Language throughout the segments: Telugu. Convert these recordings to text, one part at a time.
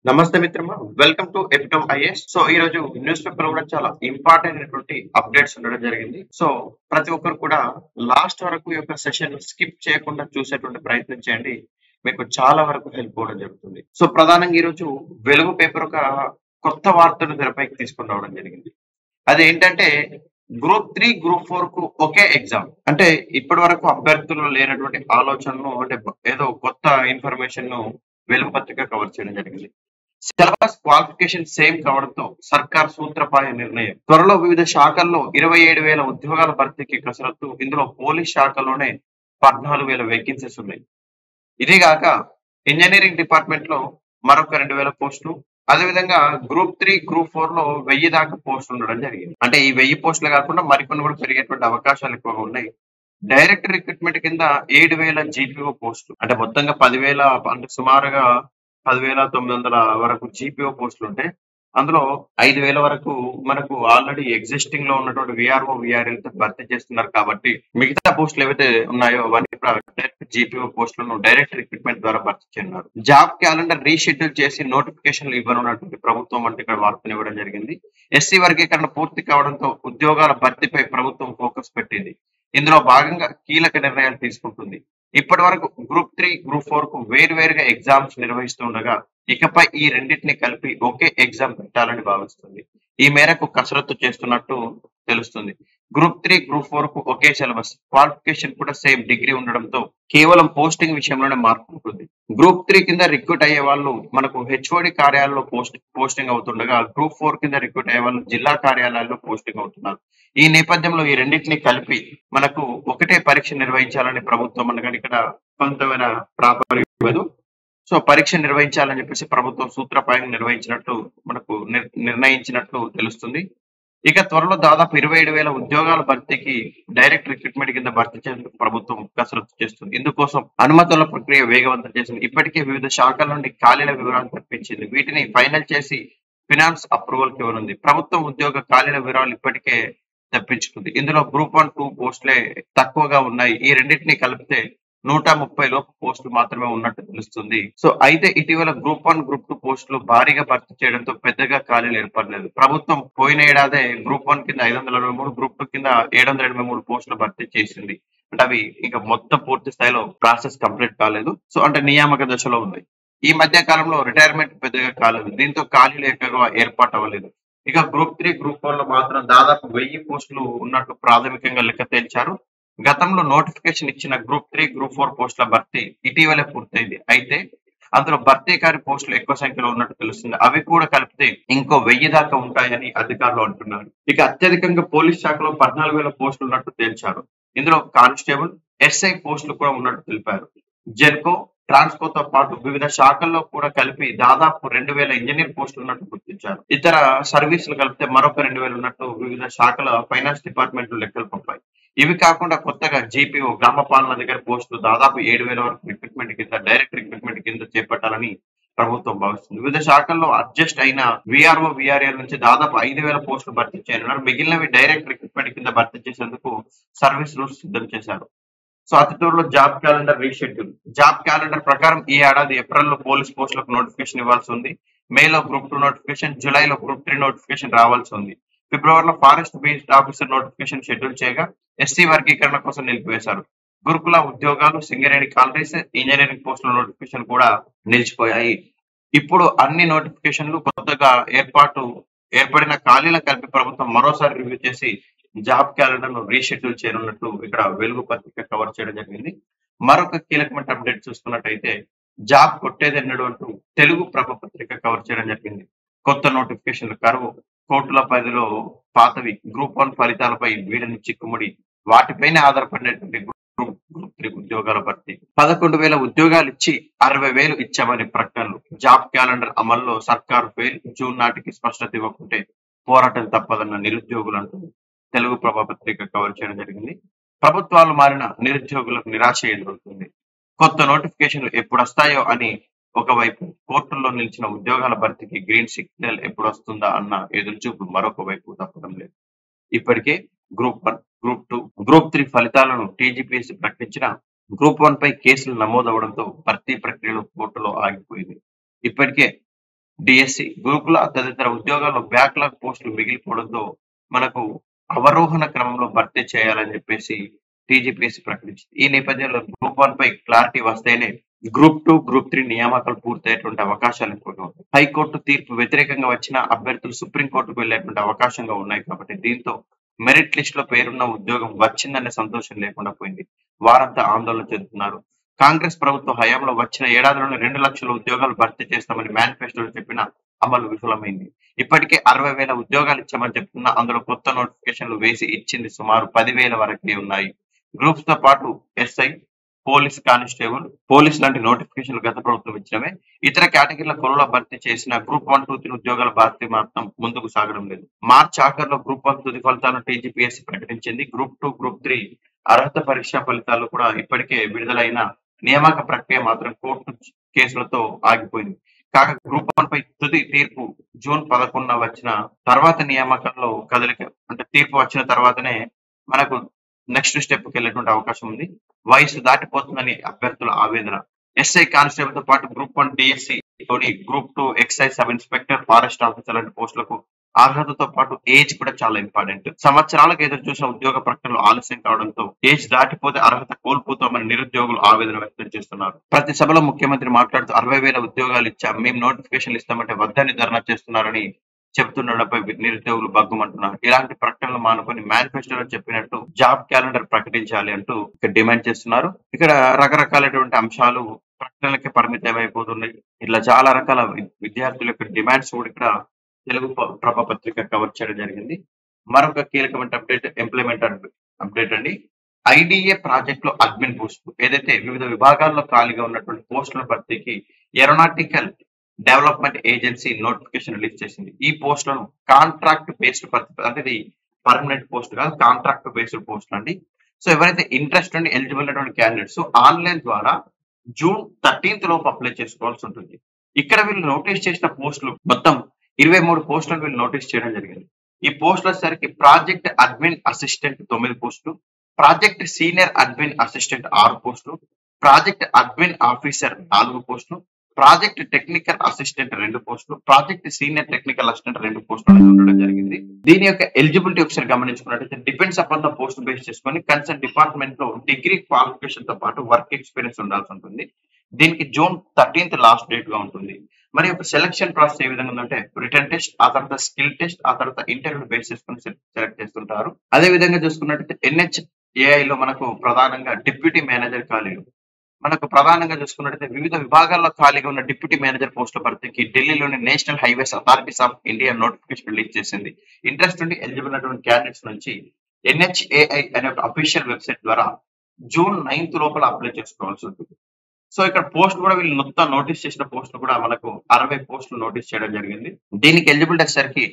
నమస్తే మిత్రమా, వెల్కమ్ టు ఎపిటమ్ ఐఎస్. సో ఈ రోజు న్యూస్ పేపర్ కూడా చాలా ఇంపార్టెంట్ అయినటువంటి అప్డేట్స్ ఉండడం జరిగింది. సో ప్రతి ఒక్కరు కూడా లాస్ట్ వరకు ఈ యొక్క సెషన్ స్కిప్ చేయకుండా చూసేటువంటి ప్రయత్నం చేయండి. మీకు చాలా వరకు హెల్ప్ అవ్వడం జరుగుతుంది. సో ప్రధానంగా ఈ రోజు వెలుగు పేపర్ ఒక కొత్త వార్తను తెరపైకి తీసుకుని రావడం జరిగింది. అదేంటంటే గ్రూప్ 3 గ్రూప్ 4 కు ఒకే ఎగ్జామ్. అంటే ఇప్పటి వరకు అభ్యర్థులు లేనటువంటి ఆలోచనను, అంటే ఏదో కొత్త ఇన్ఫర్మేషన్ ను వెలుగు పత్రిక కవర్ చేయడం జరిగింది. సిలబస్ క్వాలిఫికేషన్ సేమ్ కావడంతో సర్కార్ సూత్రప్రాయ నిర్ణయం. త్వరలో వివిధ శాఖల్లో 27,000 ఉద్యోగాల భర్తీకి కసరత్తు. ఇందులో పోలీస్ శాఖలోనే 14,000 వేకెన్సీస్ ఉన్నాయి. ఇదే కాక ఇంజనీరింగ్ డిపార్ట్మెంట్ లో మరొక 2,000 పోస్టులు. అదేవిధంగా గ్రూప్ 3 గ్రూప్ 4 లో 1000 దాకా పోస్టులు ఉండడం జరిగింది. అంటే ఈ 1000 పోస్టులు కాకుండా మరికొన్ని కూడా పెరిగేటువంటి అవకాశాలు ఎక్కువగా ఉన్నాయి. డైరెక్ట్ రిక్రూట్మెంట్ కింద 7,000 జీపీఓ పోస్టులు, అంటే మొత్తంగా 10,000, అంటే సుమారుగా 10,900 వరకు జీపీఓ పోస్టులు ఉంటే అందులో 5,000 వరకు మనకు ఆల్రెడీ ఎగ్జిస్టింగ్ లో ఉన్నటువంటి విఆర్ఓ విఆర్ఎల్ తో భర్తీ చేస్తున్నారు. కాబట్టి మిగతా పోస్టులు ఏవైతే ఉన్నాయో అవన్నీ డైరెక్ట్ జీపీఓ పోస్టులను డైరెక్ట్ రిక్రూట్మెంట్ ద్వారా భర్తీ చేయనున్నారు. జాబ్ క్యాలెండర్ రీషెడ్యూల్ చేసి నోటిఫికేషన్లు ఇవ్వనున్నటువంటి ప్రభుత్వం అంటే ఇక్కడ వార్తను ఇవ్వడం జరిగింది. ఎస్సీ వర్గీకరణ పూర్తి కావడంతో ఉద్యోగాల భర్తీపై ప్రభుత్వం ఫోకస్ పెట్టింది. ఇందులో భాగంగా కీలక నిర్ణయాలు తీసుకుంటుంది. ఇప్పటి వరకు గ్రూప్ 3 గ్రూప్ 4 కు వేరువేరుగా ఎగ్జామ్స్ నిర్వహిస్తుండగా ఇకపై ఈ రెండింటిని కలిపి ఒకే ఎగ్జామ్ పెట్టాలని భావిస్తుంది. ఈ మేరకు కసరత్తు చేస్తున్నట్టు తెలుస్తుంది. గ్రూప్ 3 గ్రూప్ 4 కు ఒకే సిలబస్, క్వాలిఫికేషన్ కూడా సేమ్ డిగ్రీ ఉండడంతో కేవలం పోస్టింగ్ విషయంలోనే మార్పు ఉంటుంది. గ్రూప్ 3 కింద రిక్రూట్ అయ్యే వాళ్ళు మనకు హెచ్ఓడి కార్యాలయంలో పోస్టింగ్ అవుతుండగా గ్రూప్ 4 కింద రిక్రూట్ అయ్యే వాళ్ళు జిల్లా కార్యాలయాల్లో పోస్టింగ్ అవుతున్నారు. ఈ నేపథ్యంలో ఈ రెండింటిని కలిపి మనకు ఒకటే పరీక్ష నిర్వహించాలని ప్రభుత్వం అనగానే ఇక్కడ కొంతమైన ప్రాపర్ ఇవ్వదు. సో పరీక్ష నిర్వహించాలని చెప్పేసి ప్రభుత్వం సూత్రప్రాయంగా నిర్వహించినట్టు మనకు నిర్ణయించినట్లు తెలుస్తుంది. ఇక త్వరలో దాదాపు 27,000 ఉద్యోగాల భర్తీకి డైరెక్ట్ రిక్రూట్మెంట్ కింద భర్తీ చేసేందుకు ప్రభుత్వం కసరత్తు చేస్తుంది. ఇందుకోసం అనుమతుల ప్రక్రియ వేగవంతం చేసింది. ఇప్పటికే వివిధ శాఖల నుండి ఖాళీల వివరాలు తెప్పించింది. వీటిని ఫైనల్ చేసి ఫినాన్స్ అప్రూవల్ కి ఇవ్వనుంది. ప్రభుత్వం ఉద్యోగ ఖాళీల వివరాలు ఇప్పటికే తెప్పించుకుంది. ఇందులో గ్రూప్ 1, 2 పోస్టులే తక్కువగా ఉన్నాయి. ఈ రెండింటిని కలిపితే 130 లోపు పోస్టులు మాత్రమే ఉన్నట్టు తెలుస్తుంది. సో అయితే ఇటీవల గ్రూప్ 1, గ్రూప్ 2 పోస్టులు భారీగా భర్తీ చేయడంతో పెద్దగా ఖాళీలు ఏర్పడలేదు. ప్రభుత్వం పోయిన ఏడాదే గ్రూప్ 1 కింద 523, గ్రూప్ 2 కింద 783 పోస్టులు భర్తీ చేసింది. అంటే అవి ఇంకా మొత్తం పూర్తి స్థాయిలో ప్రాసెస్ కంప్లీట్ కాలేదు. సో అంటే నియామక దశలో ఉన్నాయి. ఈ మధ్య కాలంలో రిటైర్మెంట్ పెద్దగా కాలేదు. దీంతో ఖాళీలు ఎక్కువగా ఏర్పాటు అవ్వలేదు. ఇక గ్రూప్ 3 గ్రూప్ 4 లో మాత్రం దాదాపు 1000 పోస్టులు ఉన్నట్టు ప్రాథమికంగా లెక్క తేల్చారు. గతంలో నోటిఫికేషన్ ఇచ్చిన గ్రూప్ 3 గ్రూప్ 4 పోస్టుల భర్తీ ఇటీవలే పూర్తయింది. అయితే అందులో భర్తీకారి పోస్టులు ఎక్కువ సంఖ్యలో ఉన్నట్టు తెలుస్తుంది. అవి కూడా కలిపితే ఇంకో 1000 దాకా ఉంటాయని అధికారులు అంటున్నారు. ఇక అత్యధికంగా పోలీస్ శాఖలో 14,000 పోస్టులు ఉన్నట్టు తేల్చారు. ఇందులో కానిస్టేబుల్, ఎస్ఐ పోస్టులు కూడా ఉన్నట్టు తెలిపారు. జెన్కో, ట్రాన్స్కోతో పాటు వివిధ శాఖల్లో కూడా కలిపి దాదాపు 2,000 ఇంజనీర్ పోస్టులు ఉన్నట్టు గుర్తించారు. ఇతర సర్వీసులు కలిపితే మరొక 2,000 ఉన్నట్టు వివిధ శాఖల ఫైనాన్స్ డిపార్ట్మెంట్లు లెక్కలు పంపాయి. ఇవి కాకుండా కొత్తగా జీపీఓ, గ్రామ పాలన దగ్గర పోస్టులు దాదాపు 7,000 వరకు రిక్రూట్మెంట్ కింద, డైరెక్ట్ రిక్రూట్మెంట్ కింద చేపట్టాలని ప్రభుత్వం భావిస్తుంది. వివిధ శాఖల్లో అడ్జస్ట్ అయిన విఆర్ఓ విఆర్ఎల్ నుంచి దాదాపు 5,000 పోస్టులు భర్తీ చేయనున్నారు. మిగిలినవి డైరెక్ట్ రిక్రూట్మెంట్ కింద భర్తీ చేసేందుకు సర్వీస్ రూల్స్ సిద్ధం చేశారు. సో అతి త్వరలో job calendar reschedule. Job calendar ప్రకారం ఈ ఏడాది ఏప్రిల్లో పోలీస్ పోస్టులకు నోటిఫికేషన్ ఇవ్వాల్సి ఉంది. మేలో గ్రూప్ 2 నోటిఫికేషన్, జూలైలో గ్రూప్ 3 నోటిఫికేషన్ రావాల్సి ఉంది. ఫిబ్రవరిలో forest based officer notification schedule చేయగా ఎస్సీ వర్గీకరణ కోసం నిలిపివేశారు. గురుకుల ఉద్యోగాలు, సింగరేణి కాలరీస్, ఇంజనీరింగ్ పోస్టుల నోటిఫికేషన్ కూడా నిలిచిపోయాయి. ఇప్పుడు అన్ని నోటిఫికేషన్లు కొత్తగా ఏర్పడిన ఖాళీల కలిపి ప్రభుత్వం మరోసారి రివ్యూ చేసి జాబ్ క్యాలెండర్ ను రీషెడ్యూల్ చేయనున్నట్టు ఇక్కడ వెలుగు పత్రిక కవర్ చేయడం జరిగింది. మరొక కీలకమైన అప్డేట్ చూసుకున్నట్టయితే జాబ్ కొట్టేదెన్నడు అంటూ తెలుగు ప్రభ పత్రిక కవర్ చేయడం జరిగింది. కొత్త నోటిఫికేషన్లు కరువు, కోర్టుల పరిధిలో పాతవి, గ్రూప్ 1 ఫలితాలపై వీడని చిక్కుముడి, వాటిపైనే ఆధారపడినటువంటి గ్రూప్ 3 ఉద్యోగాల భర్తీ. 11,000 ఉద్యోగాలు ఇచ్చి 60,000 ఇచ్చామని ప్రకటనలు. జాబ్ క్యాలెండర్ అమల్లో సర్కారు ఫెయిల్, జూన్ నాటికి స్పష్టత ఇవ్వకుంటే పోరాటం తప్పదన్న నిరుద్యోగులు అంటూ తెలుగు ప్రభ పత్రిక కవర్ చేయడం జరిగింది. ప్రభుత్వాలు మారిన నిరుద్యోగులకు నిరాశ ఎదురవుతుంది. కొత్త నోటిఫికేషన్లు ఎప్పుడు వస్తాయో అని ఒకవైపు, కోర్టుల్లో నిలిచిన ఉద్యోగాల భర్తీకి గ్రీన్ సిగ్నల్ ఎప్పుడు వస్తుందా అన్న ఎదురుచూపు మరొక వైపు తప్పడం లేదు. ఇప్పటికే గ్రూప్ 1, గ్రూప్ 2, గ్రూప్ 3 ఫలితాలను టీజీపీఎస్సీ ప్రకటించిన గ్రూప్ 1 పై కేసులు నమోదవడంతో భర్తీ ప్రక్రియలో కోర్టులో ఆగిపోయింది. ఇప్పటికే డిఎస్సి, గురుకుల తదితర ఉద్యోగాల్లో బ్యాక్లాగ్ పోస్టులు మిగిలిపోవడంతో మనకు అవరోహణ క్రమంలో భర్తీ చేయాలని చెప్పేసి టీజీపీఎస్సీ ప్రకటించింది. ఈ నేపథ్యంలో గ్రూప్ 1 పై క్లారిటీ వస్తేనే గ్రూప్ 2, గ్రూప్ 3 నియామకాలు పూర్తయ్యేటువంటి అవకాశాలు ఎక్కువగా ఉన్నాయి. హైకోర్టు తీర్పు వ్యతిరేకంగా వచ్చిన అభ్యర్థులు సుప్రీంకోర్టుకు వెళ్లేటువంటి అవకాశంగా ఉన్నాయి కాబట్టి దీంతో మెరిట్ లిస్ట్ లో పేరున్న ఉద్యోగం వచ్చిందనే సంతోషం లేకుండా పోయింది. వారంతా ఆందోళన చెందుతున్నారు. కాంగ్రెస్ ప్రభుత్వ హయాంలో వచ్చిన ఏడాదిలోనే 2 లక్షల ఉద్యోగాలు భర్తీ చేస్తామని మేనిఫెస్టోలో చెప్పిన అమలు విఫలమైంది. ఇప్పటికే 60,000 ఉద్యోగాలు ఇచ్చామని చెప్తున్నా అందులో కొత్త నోటిఫికేషన్లు వేసి ఇచ్చింది సుమారు 10,000 వరకే ఉన్నాయి. గ్రూప్స్ తో పాటు ఎస్ఐ, పోలీస్ కానిస్టేబుల్, పోలీస్ లాంటి నోటిఫికేషన్లు గత ప్రభుత్వం ఇచ్చినవే. ఇతర కేటగిరీల కొలువులో భర్తీ చేసిన గ్రూప్ 1, 2, 3 ఉద్యోగాల భర్తీ మాత్రం ముందుకు సాగడం లేదు. మార్చి ఆఖరులో గ్రూప్ 1 తుది ఫలితాలను టీజీపీఎస్సీ ప్రకటించింది. గ్రూప్ 2, గ్రూప్ 3 అర్హత పరీక్ష ఫలితాలు కూడా ఇప్పటికే విడుదలైన నియామక ప్రక్రియ మాత్రం కోర్టు కేసులతో ఆగిపోయింది. కాగా గ్రూప్ 1 పై తుది తీర్పు జూన్ 11న వచ్చిన తర్వాత నియామకంలో కదలిక అంటే తీర్పు వచ్చిన తర్వాతనే మనకు నెక్స్ట్ స్టెప్ కి వెళ్ళేటువంటి అవకాశం ఉంది. వయసు దాటిపోతుందని అభ్యర్థుల ఆవేదన. ఎస్ఐ కానిస్టేబుల్ తో పాటు గ్రూప్ 1 డిఎస్సి తోని group 2 excise sub inspector, forest officer లాంటి పోస్టులకు అర్హతతో పాటు ఏజ్ కూడా చాలా ఇంపార్టెంట్. సంవత్సరాలకు ఎదురు చూసిన ఉద్యోగ ప్రకటనలు ఆలస్యం కావడంతో ఏజ్ దాటిపోతే అర్హత కోల్పోతామని నిరుద్యోగులు ఆవేదన వ్యక్తం చేస్తున్నారు. ప్రతి సభలో ముఖ్యమంత్రి మాట్లాడుతూ 60,000 ఉద్యోగాలు ఇచ్చాం, మేము నోటిఫికేషన్లు ఇస్తామంటే వద్దని ధర్నా చేస్తున్నారని చెబుతుండడంపై నిరుద్యోగులు బగ్గుమంటున్నారు. ఇలాంటి ప్రకటనలు మానుకొని మేనిఫెస్టోలో చెప్పినట్టు జాబ్ క్యాలెండర్ ప్రకటించాలి అంటూ ఇక్కడ డిమాండ్ చేస్తున్నారు. ఇక్కడ రకరకాలైనటువంటి అంశాలు ప్రకటనలకే పరిమితం అయిపోతున్నాయి. ఇట్లా చాలా రకాల విద్యార్థుల యొక్క డిమాండ్స్ కూడా ఇక్కడ తెలుగు ప్రభ పత్రిక కవర్ చేయడం జరిగింది. మరొక కీలకమైన అప్డేట్ ఎంప్లాయ్మెంట్ అప్డేట్ అండి. ఐడిఏ ప్రాజెక్ట్ లో అడ్మిన్ పోస్ట్ ఏదైతే వివిధ విభాగాల్లో ఖాళీగా ఉన్నటువంటి పోస్టుల భర్తీకి aeronautical development agency notification release చేసింది. ఈ పోస్టులను కాంట్రాక్ట్ బేస్డ్ అంటే ఇది పర్మనెంట్ పోస్ట్ కాదు, కాంట్రాక్ట్ బేస్డ్ పోస్ట్ అండి. సో ఎవరైతే ఇంట్రెస్ట్ ఉండి ఎలిజిబుల్ అయినటువంటి క్యాండిడేట్స్ ఆన్లైన్ ద్వారా జూన్ 13th లోపు అప్లై చేసుకోవాల్సి ఉంటుంది. ఇక్కడ వీళ్ళు నోటీస్ చేసిన పోస్టులు మొత్తం 23 పోస్టులను వీళ్ళు నోటీస్ చేయడం జరిగింది. ఈ పోస్టుల సరికి ప్రాజెక్ట్ అడ్మిన్ అసిస్టెంట్ 9 పోస్టులు, ప్రాజెక్ట్ సీనియర్ అడ్మిన్ అసిస్టెంట్ 6 పోస్టులు, ప్రాజెక్ట్ అడ్మిన్ ఆఫీసర్ 4 పోస్టులు, ప్రాజెక్ట్ టెక్నికల్ అసిస్టెంట్ 2 పోస్టులు, ప్రాజెక్ట్ సీనియర్ టెక్నికల్ అసిస్టెంట్ 2 పోస్టులు అనేది ఉండడం జరిగింది. దీని యొక్క ఎలిజిబిలిటీ ఒకసారి గమనించుకున్నట్లయితే depends upon the post base చేసుకొని కన్సర్న్ డిపార్ట్మెంట్ లో డిగ్రీ క్వాలిఫికేషన్ తో పాటు వర్క్ ఎక్స్పీరియన్స్ ఉండాల్సి ఉంటుంది. దీనికి జూన్ 13th లాస్ట్ డేట్ గా ఉంటుంది. మరి ఒక సెలక్షన్ ప్రాసెస్ ఏ విధంగా ఉందంటే రిటర్న్ టెస్ట్, ఆ తర్వాత స్కిల్ టెస్ట్, ఆ తర్వాత ఇంటర్వ్యూ బేస్ చేసుకుని సెలెక్ట్ చేస్తుంటారు. అదే విధంగా చూసుకున్నట్టయితే NHAI లో మనకు ప్రధానంగా డిప్యూటీ మేనేజర్ ఖాళీలు, మనకు ప్రధానంగా చూసుకున్నట్టయితే వివిధ విభాగాల్లో ఖాళీగా ఉన్న డిప్యూటీ మేనేజర్ పోస్టుల భర్తీకి ఢిల్లీలోని national highways authorities of India notification release చేసింది. ఇంట్రెస్ట్ ఉండి ఎలిజిబుల్ అయినటువంటి క్యాండిడేట్స్ నుంచి NHAI అనే ఒక అఫీషియల్ వెబ్సైట్ ద్వారా జూన్ 9th లోపల అప్లై చేసుకోవాల్సి ఉంటుంది. సో ఇక్కడ పోస్ట్ కూడా వీళ్ళు మొత్తం నోటీస్ చేసిన పోస్టులు కూడా మనకు 60 పోస్టులు నోటీస్ చేయడం జరిగింది. దీనికి ఎలిజిబిలిటీ వచ్చేసరికి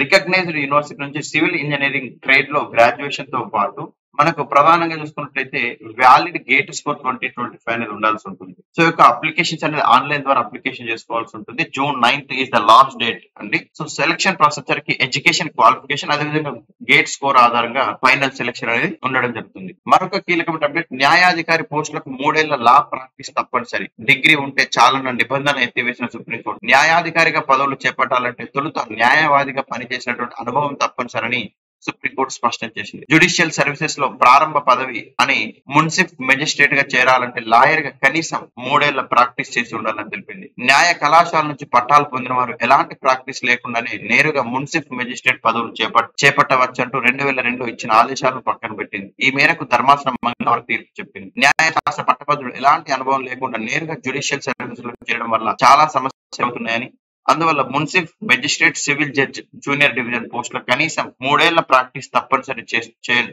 రికగ్నైజ్డ్ యూనివర్సిటీ నుంచి సివిల్ ఇంజనీరింగ్ ట్రేడ్ లో గ్రాడ్యుయేషన్ తో పాటు మనకు ప్రధానంగా చూసుకున్నట్లయితే వ్యాలిడ్ గేట్ స్కోర్ 2025 అనేది ఉండాల్సి ఉంటుంది. సో యొక్క అప్లికేషన్స్ అనేది ఆన్లైన్ ద్వారా అప్లికేషన్ చేసుకోవాల్సి ఉంటుంది. June 9th is the last date అండి. సో సెలక్షన్ ప్రాసెస్ కి ఎడ్యుకేషన్ క్వాలిఫికేషన్ అదేవిధంగా గేట్ స్కోర్ ఆధారంగా ఫైనల్ సెలక్షన్ అనేది ఉండడం జరుగుతుంది. మరొక కీలకమైన అప్డేట్, న్యాయాధికారి పోస్టులకు 3 ఏళ్ల లా ప్రాక్టీస్ తప్పనిసరి, డిగ్రీ ఉంటే చాలన్న నిబంధన ఎత్తివేసిన సుప్రీంకోర్టు. న్యాయాధికారిగా పదవులు చేపట్టాలంటే తొలుత న్యాయవాదిగా పనిచేసినటువంటి అనుభవం తప్పనిసరని సుప్రీంకోర్టు స్పష్టం చేసింది. జ్యుడిషియల్ సర్వీసెస్ లో ప్రారంభ పదవి అని మున్సిఫ్ మెజిస్ట్రేట్ గా చేరాలంటే లాయర్ గా కనీసం 3 ఏళ్ల ప్రాక్టీస్ చేసి ఉండాలని తెలిపింది. న్యాయ కళాశాల నుంచి పట్టాలు పొందిన వారు ఎలాంటి ప్రాక్టీస్ లేకుండానే నేరుగా మున్సిఫ్ మెజిస్ట్రేట్ పదవులు చేపట్టవచ్చు అంటూ 2002 ఇచ్చిన ఆదేశాలను పక్కన పెట్టింది. ఈ మేరకు ధర్మాసనం మంగళవారం తీర్పు చెప్పింది. న్యాయశాస్త్ర పట్టభద్రుడు ఎలాంటి అనుభవం లేకుండా నేరుగా జ్యుడిషియల్ సర్వీసెస్ లో చేరడం వల్ల చాలా సమస్యలు అవుతున్నాయని, అందువల్ల మున్సిఫ్ magistrate civil judge junior division పోస్టులో కనీసం 3 ఏళ్ల ప్రాక్టీస్ తప్పనిసరి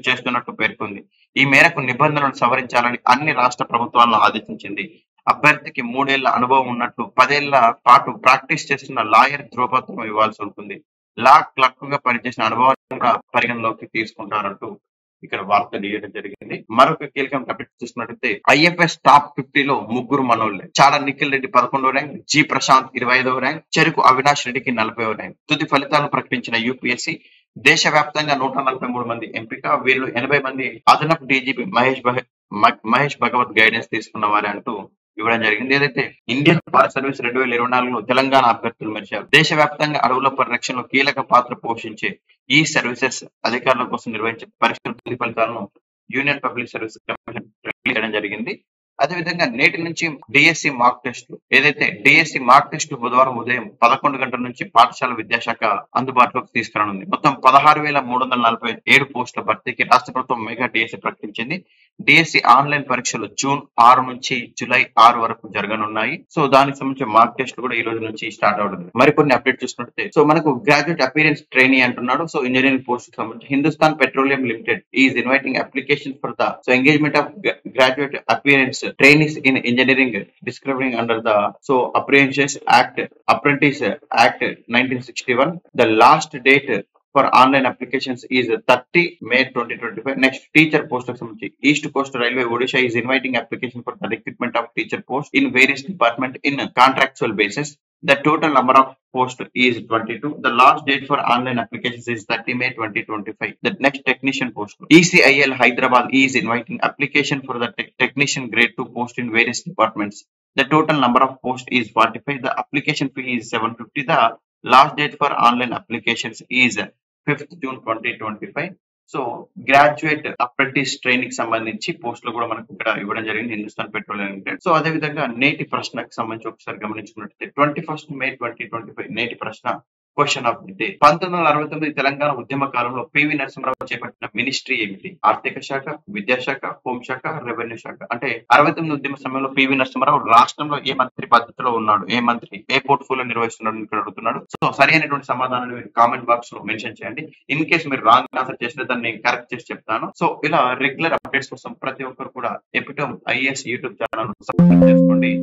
చేస్తున్నట్టు పేర్కొంది. ఈ మేరకు నిబంధనలను సవరించాలని అన్ని రాష్ట్ర ప్రభుత్వాలను ఆదేశించింది. అభ్యర్థికి 3 ఏళ్ల అనుభవం ఉన్నట్లు 10 ఏళ్ల పాటు ప్రాక్టీస్ చేస్తున్న లాయర్ ధ్రువపత్రం ఇవ్వాల్సి ఉంటుంది. లా క్లర్క్ గా పనిచేసిన అనుభవాన్ని పరిగణలోకి తీసుకుంటారంటూ ఇక్కడ వార్త తీయడం జరిగింది. మరొక కీలకం అప్డేట్ చూసుకున్నట్లయితే IFS టాప్ 50 లో 3 మనోళ్లే. చాడ నిఖిల్ రెడ్డి 11వ ర్యాంక్, జి ప్రశాంత్ 25వ ర్యాంక్, చెరుకు అవినాష్ రెడ్డికి 40వ ర్యాంక్. తుది ఫలితాలను ప్రకటించిన UPSC దేశవ్యాప్తంగా 143 మంది ఎంపిక, వీళ్ళు 80 మంది అదనపు DGP మహేష్ భగవత్ గైడెన్స్ తీసుకున్న వారే అంటూ ఇవ్వడం జరిగింది. ఏదైతే ఇండియన్ ఫారెస్ట్ సర్వీస్ 2024లో తెలంగాణ అభ్యర్థులు మెరిశారు. దేశవ్యాప్తంగా అడవుల పరిరక్షణలో కీలక పాత్ర పోషించే ఈ సర్వీసెస్ అధికారుల కోసం నిర్వహించే పరీక్షల తుది ఫలితాలను union public service commission release చేయడం జరిగింది. అదేవిధంగా నేటి నుంచి డిఎస్సి మాక్ టెస్టులు, ఏదైతే డిఎస్సి మాక్ టెస్టులు బుధవారం ఉదయం 11 గంటల నుంచి పాఠశాల విద్యాశాఖ అందుబాటులోకి తీసుకురానుంది. మొత్తం 16,347 పోస్టుల భర్తీకి రాష్ట్ర ప్రభుత్వం మెగా డిఎస్సి ప్రకటించింది. డిఎస్సి ఆన్లైన్ పరీక్షలు జూన్ 6 నుంచి జూలై 6 వరకు జరగనున్నాయి. సో దానికి సంబంధించిన మార్క్ టెస్ట్ కూడా ఈ రోజు నుంచి స్టార్ట్ అవుతుంది. మరికొన్ని అప్డేట్ చూసినట్లయితే సో మనకు గ్రాడ్యుయేట్ అపీరెన్స్ ట్రైనీ అంటున్నాడు. సో ఇంజనీరింగ్ పోస్ట్ సంబంధించి Hindustan petroleum limited is inviting application for the so engagement of graduate appearance trainees in engineering describing under the so Apprentices Act 1961. The last date for online applications is 30 May 2025. Next, teacher post East Coast Railway Odisha is inviting application for the recruitment of teacher posts in various departments in contractual basis. The total number of posts is 22. The last date for online applications is 30 May 2025. The next technician post. ECIL Hyderabad is inviting application for the technician grade 2 post in various departments. The total number of posts is 45. The application fee is 750. The last date for online applications is 5th June 2025. So graduate apprentice training సంబంధించి పోస్టులు కూడా మనకు ఇక్కడ ఇవ్వడం జరిగింది హిందుస్థాన్ పెట్రోలియం లిమిటెడ్. సో అదే విధంగా నేటి ప్రశ్నకు సంబంధించి ఒకసారి గమనించుకున్నట్లయితే 21 May 2025 నేటి ప్రశ్న question of the day. 1969 Telangana ఉద్యమ కాలంలో పివి నరసింహారావు చేపట్టిన మినిస్ట్రీ ఏమిటి? ఆర్థిక శాఖ, విద్యాశాఖ, హోంశాఖ, రెవెన్యూ శాఖ. అంటే 69 ఉద్యమ సమయంలో పివి నరసింహారావు రాష్ట్రంలో ఏ మంత్రి పద్ధతిలో ఉన్నాడు, ఏ మంత్రి ఏ పోర్ట్ఫోలియో నిర్వహిస్తున్నాడు ఇక్కడ అడుగుతున్నాడు. సో సరి అయినటువంటి సమాధానాన్ని మీరు కామెంట్ బాక్స్ లో మెన్షన్ చేయండి. ఇన్ కేసు మీరు రాంగ్ ఆన్సర్ చేసిన దాన్ని కరెక్ట్ చేసి చెప్తాను. సో ఇలా రెగ్యులర్ అప్డేట్స్ కోసం ప్రతి ఒక్కరు కూడా epitome IAS YouTube channel subscribe చేసుకోండి.